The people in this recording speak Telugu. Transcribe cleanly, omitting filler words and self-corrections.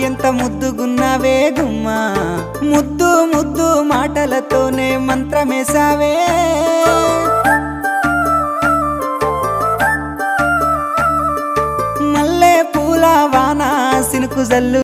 ఎంత ముద్దుగున్నావే గుమ్మా ముద్దు ముద్దు మాటలతోనే మంత్రమేసావే మల్లె పూల వాన సినుకు జల్లు